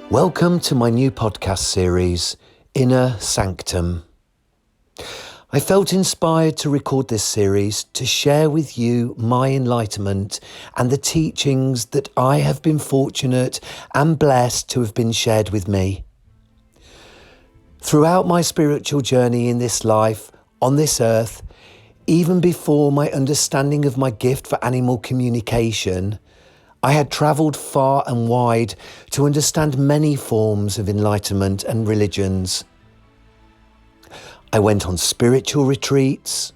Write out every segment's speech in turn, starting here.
Welcome to my new podcast series, Inner Sanctum. I felt inspired to record this series to share with you my enlightenment and the teachings that I have been fortunate and blessed to have been shared with me. Throughout my spiritual journey in this life, on this earth, even before my understanding of my gift for animal communication, I had travelled far and wide to understand many forms of enlightenment and religions. I went on spiritual retreats,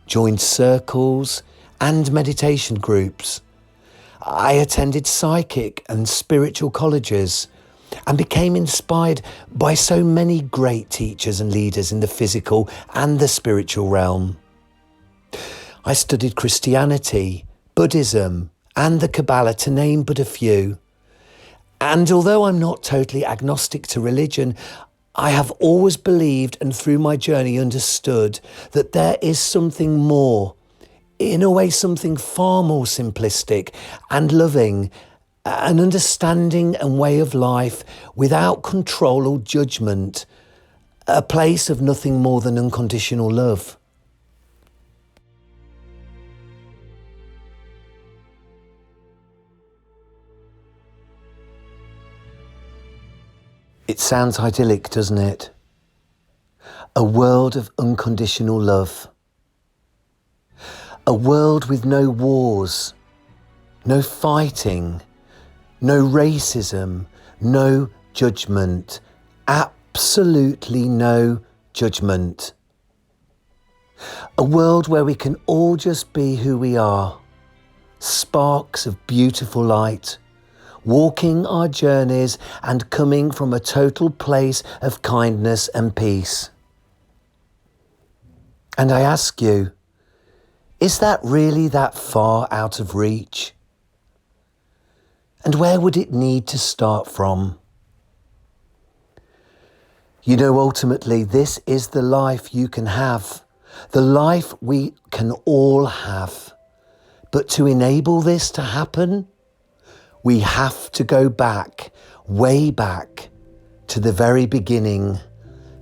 joined circles and meditation groups. I attended psychic and spiritual colleges and became inspired by so many great teachers and leaders in the physical and the spiritual realm. I studied Christianity, Buddhism, and the Kabbalah, to name but a few. And although I'm not totally agnostic to religion, I have always believed and through my journey understood that there is something more, in a way something far more simplistic and loving, an understanding and way of life without control or judgment, a place of nothing more than unconditional love. It sounds idyllic, doesn't it? A world of unconditional love. A world with no wars, no fighting, no racism, no judgment. Absolutely no judgment. A world where we can all just be who we are. Sparks of beautiful light. Walking our journeys and coming from a total place of kindness and peace. And I ask you, is that really that far out of reach? And where would it need to start from? You know, ultimately, this is the life you can have, the life we can all have. But to enable this to happen, we have to go back, way back, to the very beginning,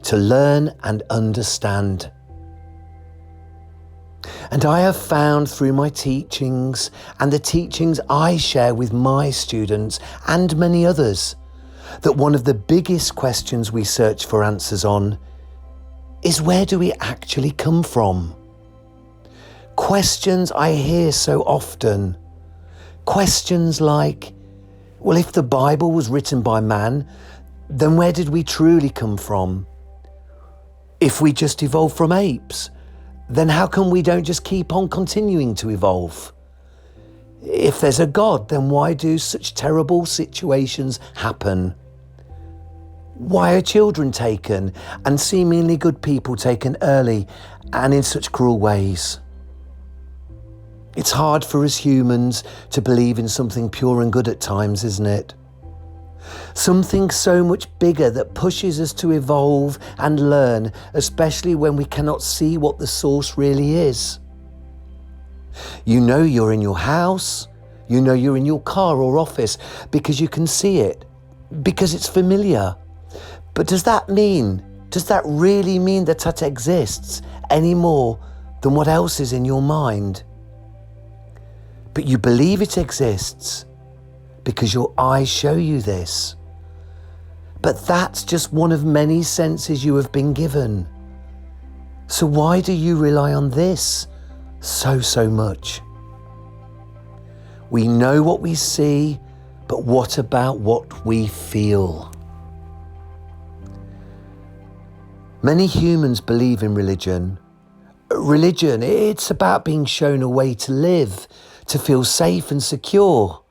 to learn and understand. And I have found through my teachings and the teachings I share with my students and many others, that one of the biggest questions we search for answers on is, where do we actually come from? Questions I hear so often. Questions like, well, if the Bible was written by man, then where did we truly come from? If we just evolved from apes, then how come we don't just keep on continuing to evolve? If there's a God, then why do such terrible situations happen? Why are children taken and seemingly good people taken early and in such cruel ways? It's hard for us humans to believe in something pure and good at times, isn't it? Something so much bigger that pushes us to evolve and learn, especially when we cannot see what the source really is. You know you're in your house, you know you're in your car or office because you can see it, because it's familiar. But does that really mean that exists any more than what else is in your mind? But you believe it exists because your eyes show you this. But that's just one of many senses you have been given. So why do you rely on this so much? We know what we see, but what about what we feel? Many humans believe in religion. Religion, it's about being shown a way to live, to feel safe and secure.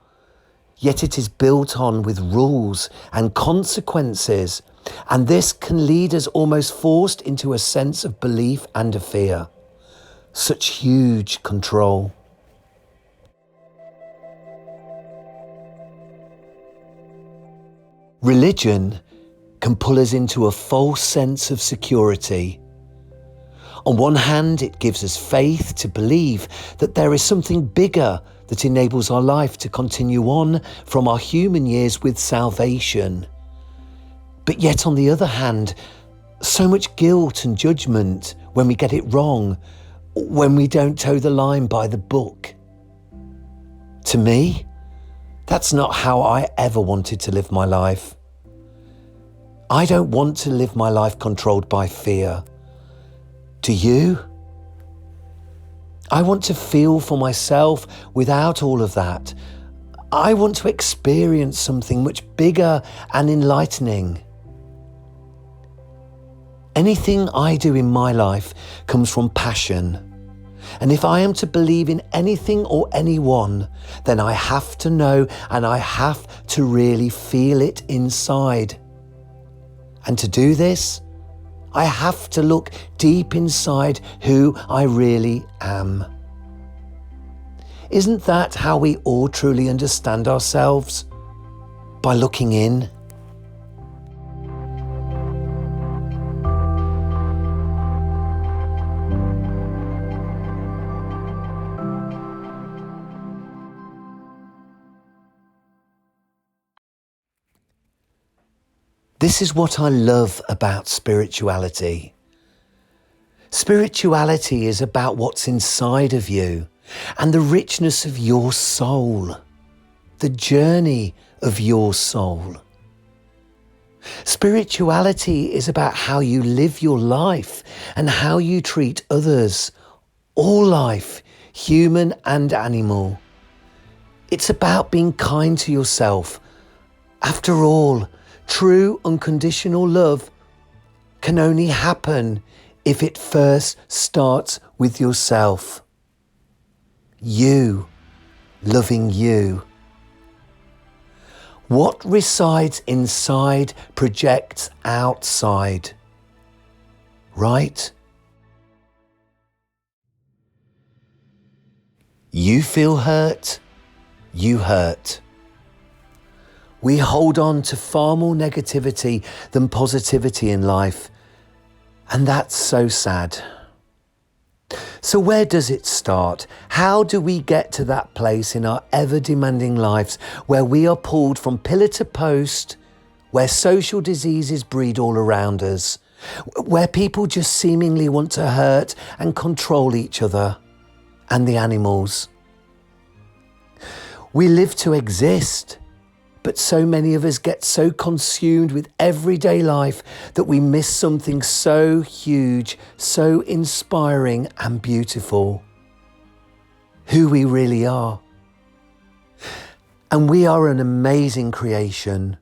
Yet it is built on with rules and consequences, and this can lead us almost forced into a sense of belief and a fear. Such huge control. Religion can pull us into a false sense of security. On one hand, it gives us faith to believe that there is something bigger that enables our life to continue on from our human years with salvation, But yet on the other hand, so much guilt and judgment when we get it wrong, when we don't toe the line by the book. To me, that's not how I ever wanted to live my life. I don't want to live my life controlled by fear. Do you? I want to feel for myself without all of that. I want to experience something much bigger and enlightening. Anything I do in my life comes from passion. And if I am to believe in anything or anyone, then I have to know and I have to really feel it inside. And to do this, I have to look deep inside who I really am. Isn't that how we all truly understand ourselves? By looking in. This is what I love about spirituality. Spirituality is about what's inside of you and the richness of your soul, the journey of your soul. Spirituality is about how you live your life and how you treat others, all life, human and animal. It's about being kind to yourself. After all, true unconditional love can only happen if it first starts with yourself. You, loving you. What resides inside projects outside. Right? You feel hurt, you hurt. We hold on to far more negativity than positivity in life, and that's so sad. So where does it start? How do we get to that place in our ever-demanding lives where we are pulled from pillar to post, where social diseases breed all around us, where people just seemingly want to hurt and control each other and the animals? We live to exist. But so many of us get so consumed with everyday life that we miss something so huge, so inspiring and beautiful. Who we really are. And we are an amazing creation.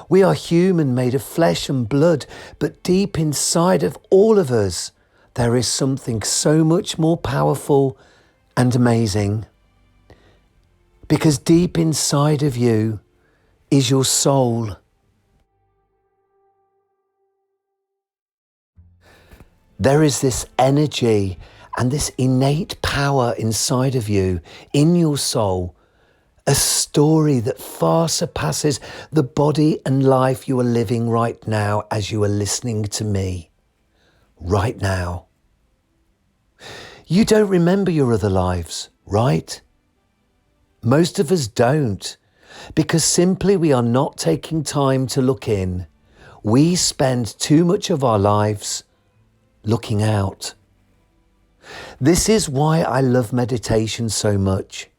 We are human, made of flesh and blood, but deep inside of all of us, there is something so much more powerful and amazing. Because deep inside of you is your soul. There is this energy and this innate power inside of you, in your soul, a story that far surpasses the body and life you are living right now as you are listening to me, right now. You don't remember your other lives, right? Most of us don't. Because simply we are not taking time to look in. We spend too much of our lives looking out. This is why I love meditation so much.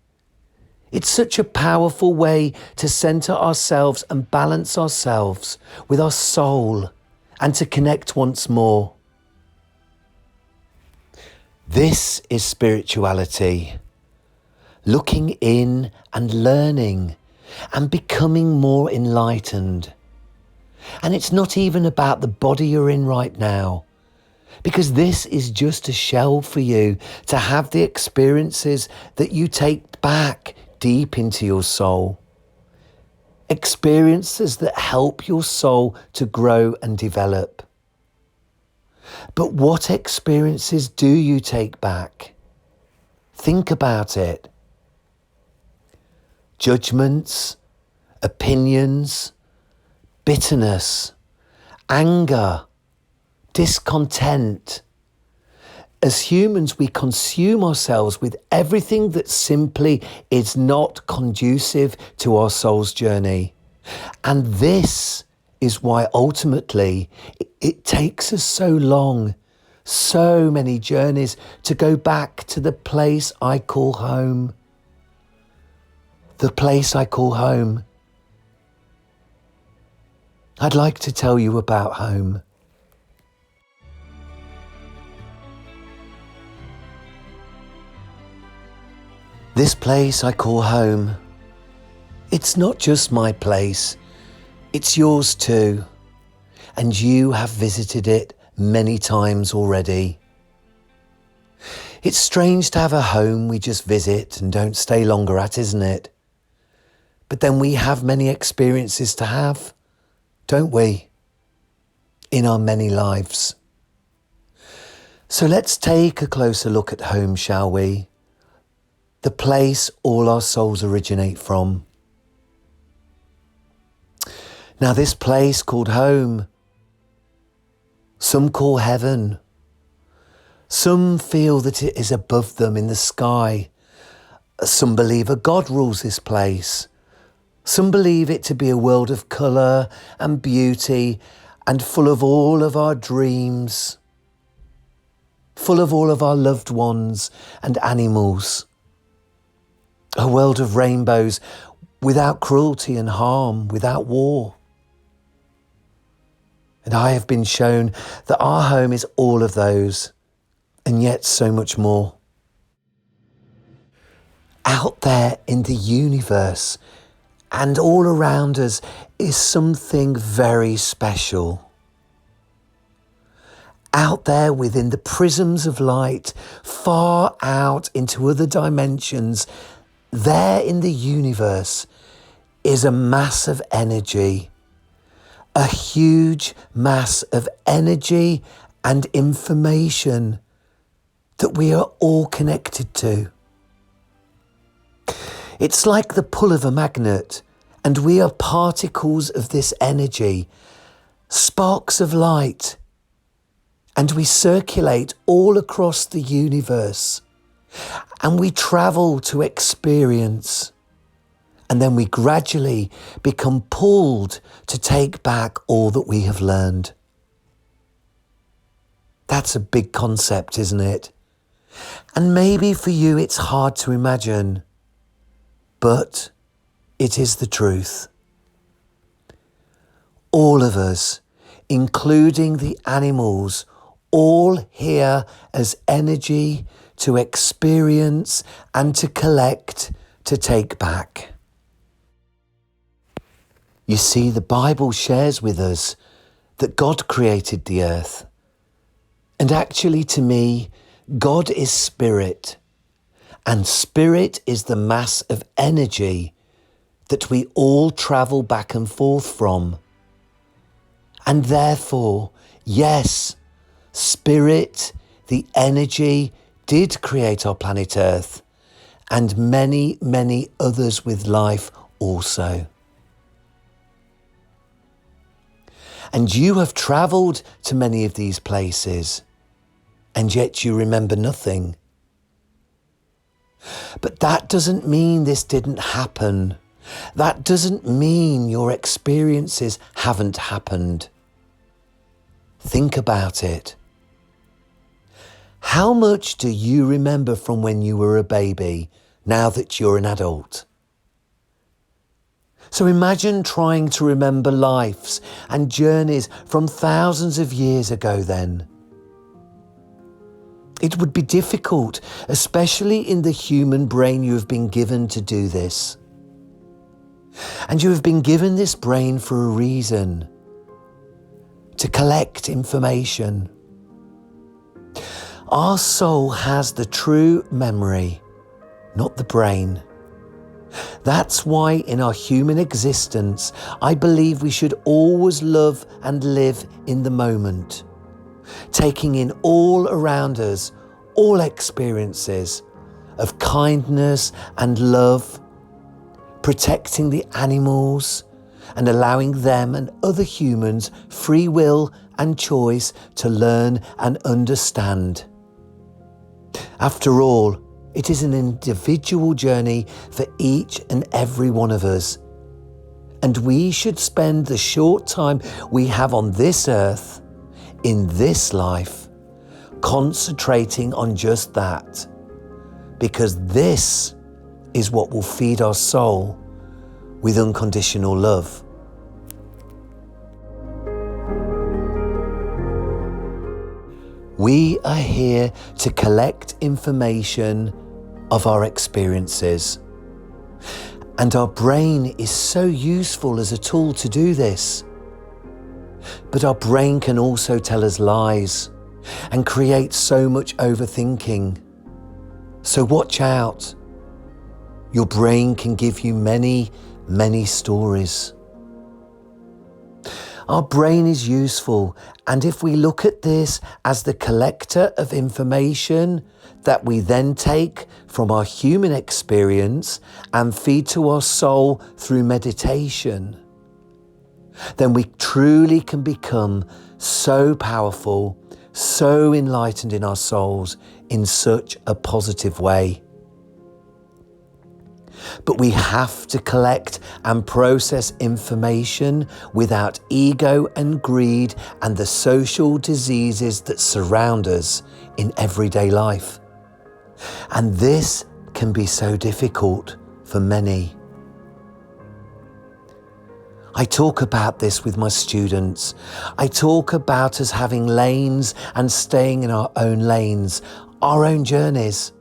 It's such a powerful way to center ourselves and balance ourselves with our soul and to connect once more. This is spirituality. Looking in and learning and becoming more enlightened. And it's not even about the body you're in right now, because this is just a shell for you to have the experiences that you take back deep into your soul. Experiences that help your soul to grow and develop. But what experiences do you take back? Think about it. Judgments, opinions, bitterness, anger, discontent. As humans, we consume ourselves with everything that simply is not conducive to our soul's journey. And this is why ultimately it takes us so long, so many journeys to go back to the place I call home. The place I call home. I'd like to tell you about home. This place I call home, it's not just my place, it's yours too, and you have visited it many times already. It's strange to have a home we just visit and don't stay longer at, isn't it? But then we have many experiences to have, don't we? In our many lives. So let's take a closer look at home, shall we? The place all our souls originate from. Now, this place called home, some call heaven. Some feel that it is above them in the sky. Some believe a God rules this place. Some believe it to be a world of colour and beauty and full of all of our dreams, full of all of our loved ones and animals. A world of rainbows without cruelty and harm, without war. And I have been shown that our home is all of those, and yet so much more. Out there in the universe and all around us is something very special. Out there within the prisms of light, far out into other dimensions, there in the universe is a mass of energy, a huge mass of energy and information that we are all connected to. It's like the pull of a magnet, and we are particles of this energy, sparks of light, and we circulate all across the universe. And we travel to experience, and then we gradually become pulled to take back all that we have learned. That's a big concept, isn't it? And maybe for you it's hard to imagine, but it is the truth. All of us, including the animals, all here as energy to experience and to collect, to take back. You see, the Bible shares with us that God created the earth. And actually, to me, God is spirit. And spirit is the mass of energy that we all travel back and forth from. And therefore, yes, spirit, the energy, did create our planet Earth, and many, many others with life also. And you have travelled to many of these places, and yet you remember nothing. But that doesn't mean this didn't happen. That doesn't mean your experiences haven't happened. Think about it. How much do you remember from when you were a baby, now that you're an adult? So imagine trying to remember lives and journeys from thousands of years ago then. It would be difficult, especially in the human brain you have been given to do this. And you have been given this brain for a reason, to collect information. Our soul has the true memory, not the brain. That's why in our human existence, I believe we should always love and live in the moment, taking in all around us, all experiences of kindness and love, protecting the animals and allowing them and other humans free will and choice to learn and understand. After all, it is an individual journey for each and every one of us. And we should spend the short time we have on this earth, in this life, concentrating on just that. Because this is what will feed our soul with unconditional love. We are here to collect information of our experiences. And our brain is so useful as a tool to do this. But our brain can also tell us lies and create so much overthinking. So watch out. Your brain can give you many, many stories. Our brain is useful, and if we look at this as the collector of information that we then take from our human experience and feed to our soul through meditation, then we truly can become so powerful, so enlightened in our souls in such a positive way. But we have to collect and process information without ego and greed and the social diseases that surround us in everyday life. And this can be so difficult for many. I talk about this with my students. I talk about us having lanes and staying in our own lanes, our own journeys.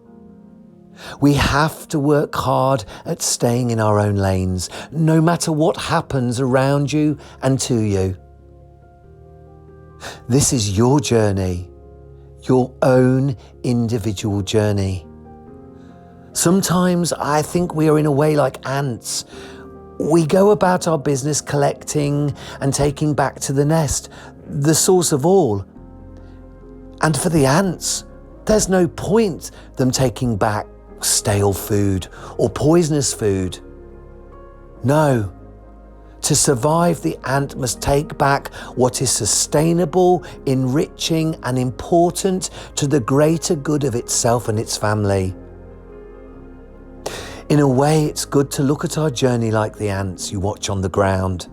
We have to work hard at staying in our own lanes, no matter what happens around you and to you. This is your journey, your own individual journey. Sometimes I think we are in a way like ants. We go about our business collecting and taking back to the nest, the source of all. And for the ants, there's no point them taking back stale food or poisonous food. No. To survive, the ant must take back what is sustainable, enriching, and important to the greater good of itself and its family. In a way, it's good to look at our journey like the ants you watch on the ground,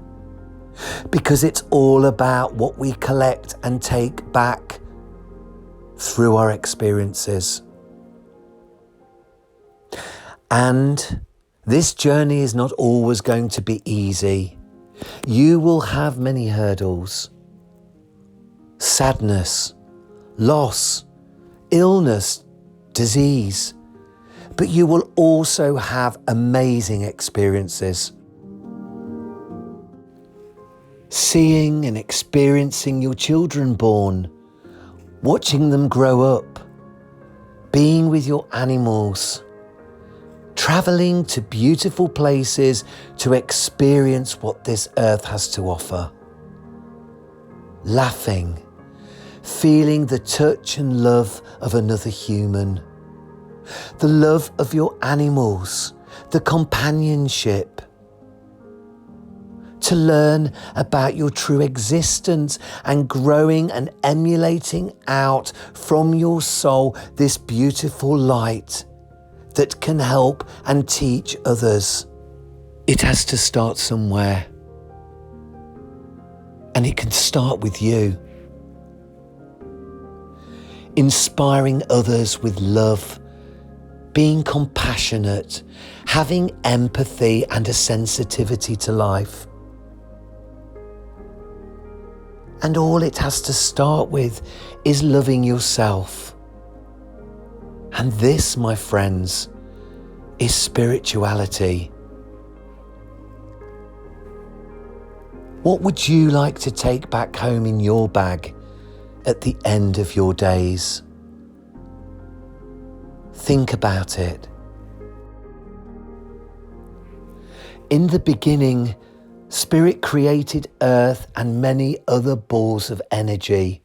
because it's all about what we collect and take back through our experiences. And this journey is not always going to be easy. You will have many hurdles. Sadness, loss, illness, disease. But you will also have amazing experiences. Seeing and experiencing your children born, watching them grow up, being with your animals, traveling to beautiful places to experience what this earth has to offer. Laughing, feeling the touch and love of another human, the love of your animals, the companionship. To learn about your true existence and growing and emulating out from your soul this beautiful light that can help and teach others. It has to start somewhere. And it can start with you. Inspiring others with love, being compassionate, having empathy and a sensitivity to life. And all it has to start with is loving yourself. And this, my friends, is spirituality. What would you like to take back home in your bag at the end of your days? Think about it. In the beginning, Spirit created earth and many other balls of energy.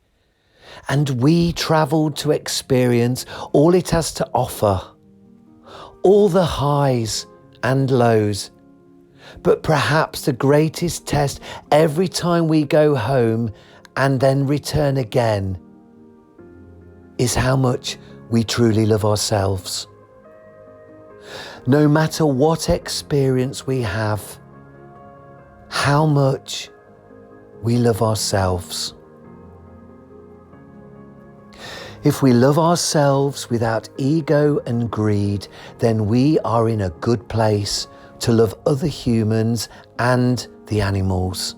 And we travelled to experience all it has to offer, all the highs and lows. But perhaps the greatest test every time we go home and then return again is how much we truly love ourselves. No matter what experience we have, how much we love ourselves. If we love ourselves without ego and greed, then we are in a good place to love other humans and the animals.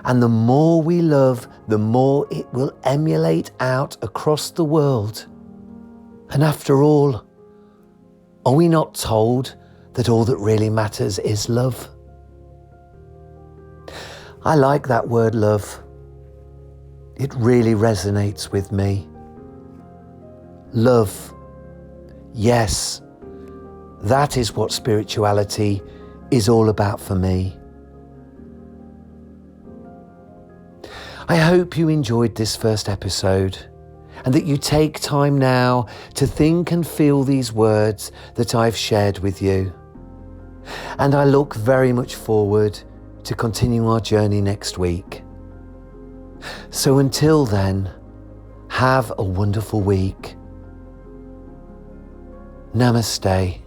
And the more we love, the more it will emulate out across the world. And after all, are we not told that all that really matters is love? I like that word love. It really resonates with me. Love. Yes, that is what spirituality is all about for me. I hope you enjoyed this first episode and that you take time now to think and feel these words that I've shared with you. And I look very much forward to continue our journey next week. So until then, have a wonderful week. Namaste.